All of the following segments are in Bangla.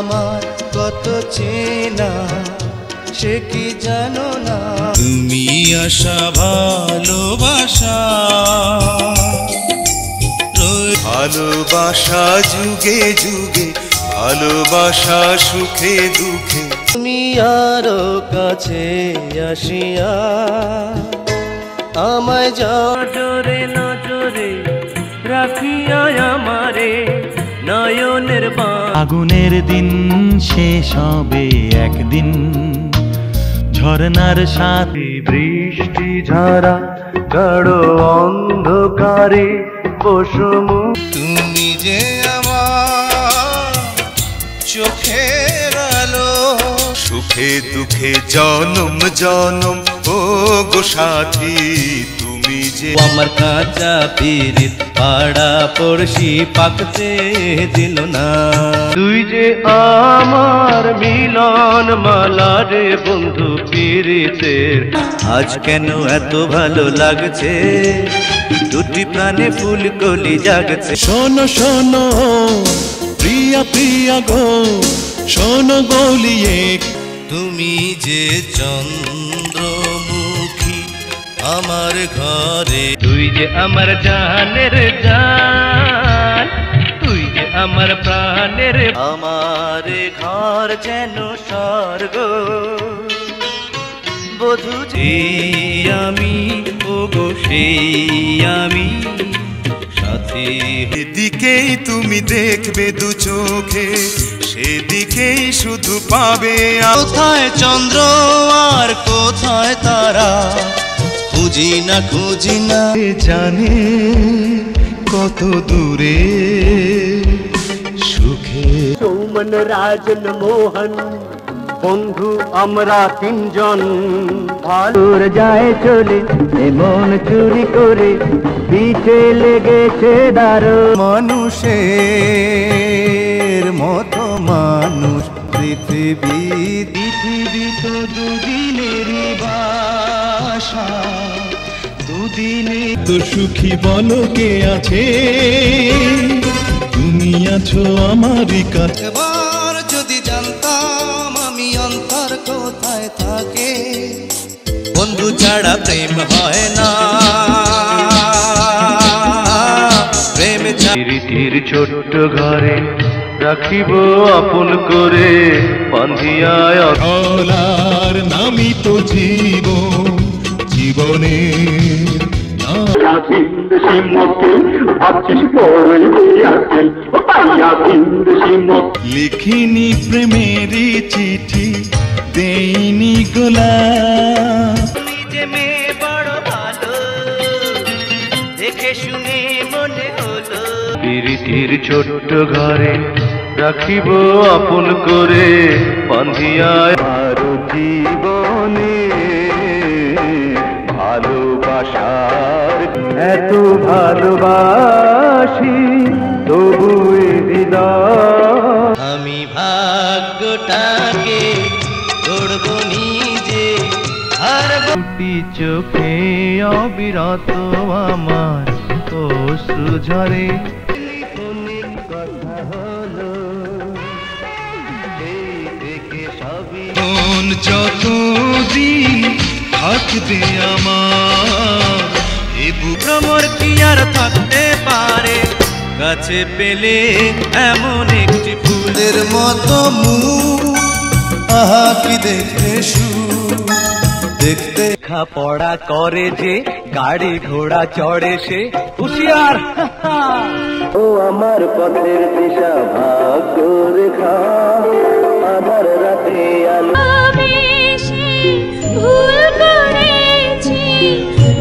আমার কত চেনা সে কি জানো না। তুমি আশা ভালোবাসা, ভালোবাসা যুগে যুগে, ভালোবাসা সুখে দুঃখে। তুমি আরো কাছে আসিয়া আমায় নজরে নজরে রাখিয়া আমারে নয়নের আগুনের দিন শেষ হবে একদিন, ঝরনার সাথে বৃষ্টি ঝরা গাঢ় অন্ধকারে বসমু। তুমি যে আমার চোখের আলো, সুখে দুঃখে জনম জনম ও গো সাথী। তুমি যে আমার কাঁচা পীরিত পাড়া পড়শি পাকতে দিল না। তুই যে আমার মিলন মালা রে বন্ধু পীরিতের, আজ কেন এত ভালো লাগছে, দুটি প্রাণে ফুল কলি জাগছে। শোনো শোনো প্রিয়া প্রিয়া গো, শোনো বলিয়ে। তুমি যে চন্দ্রমুখী আমার ঘরে, তুই যে আমার জানের জান, তুই যে আমার প্রাণের। আমার ঘর যেন স্বর্গ বধূ আমি, ও গো সেই আমি সাথী। এদিকেই তুমি দেখবে দু চোখে, সেদিকেই শুধু পাবে। কোথায় চন্দ্র আর কোথায় তারা, খুঁজি না খুঁজি না জানে কত দূরে সুখে। সৌমন রাজন মোহন বন্ধু আমরা তিনজন, ভালোর যায় চলে মন চুরি করে, পিছে লেগেছে দারো। মানুষের মতো মানুষ পৃথিবী, পৃথিবী তো দুদিনেরই বাসা, দুদিনে তো সুখী বলো কে আছে, তুমি আছো আমারই কাছে। এবার যদি জানতাম আমি অন্তর কোথায় থাকে, বন্ধু ছাড়া প্রেম হয় না, প্রেম প্রীতির ছোট্ট ঘরে রাখিব আপন করে বান্ধিয়ায়। অলার নামি তো জীবন, জীবনের লিখিনি প্রেমেরই চিঠি, দেইনি গোলাপ। যে মেয়ে বড় ভালো, দেখে শুনে মনে হলো। প্রীতির ছোট্ট ঘরে রাখিব আপন করে বান্ধিয়ায়। আরো জীবনে ভালোবাসার এত ভালোবাসি তবু হৃদয়। আমি ভাগ্যটাকে গড়ব নিজে, আর দুটি চোখে অবিরত আমার অশ্রু ঝরে। কথা হলো সেই থেকে সবই। মন যতদিন থাকবে আমার, এ ভ্রমর কি আর থাকতে পারে, কাছে পেলে এমন একটি ফুলের মতো মুখ, আহা কি দেখতে দেখতে। পড়া করে যে গাড়ি ঘোড়া চড়ে সে হুঁশিয়ার। ও আমার পথের দিশা ভাগ্য রেখা, আধার রাতে আলো। ভুল করেছি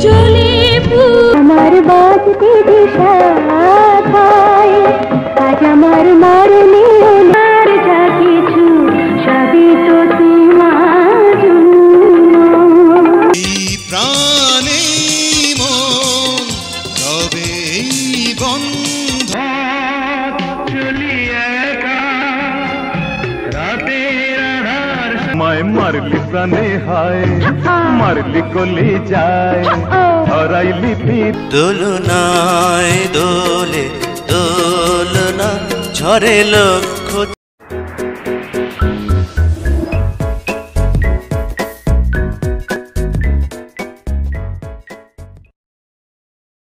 চলে আমার বাঁচতে দিশা পাই, আজ আমার মরণে আর যা কিছু সবই তো তোমার জন্য। প্রাণে মন তবে বন্ধ চলি একা রাতের আধার। মায় মারলি প্রাণে হায়, মারলি কলি যায়, হরাইলি দোলনায় দোলে দোলনা ঝরে লক্ষ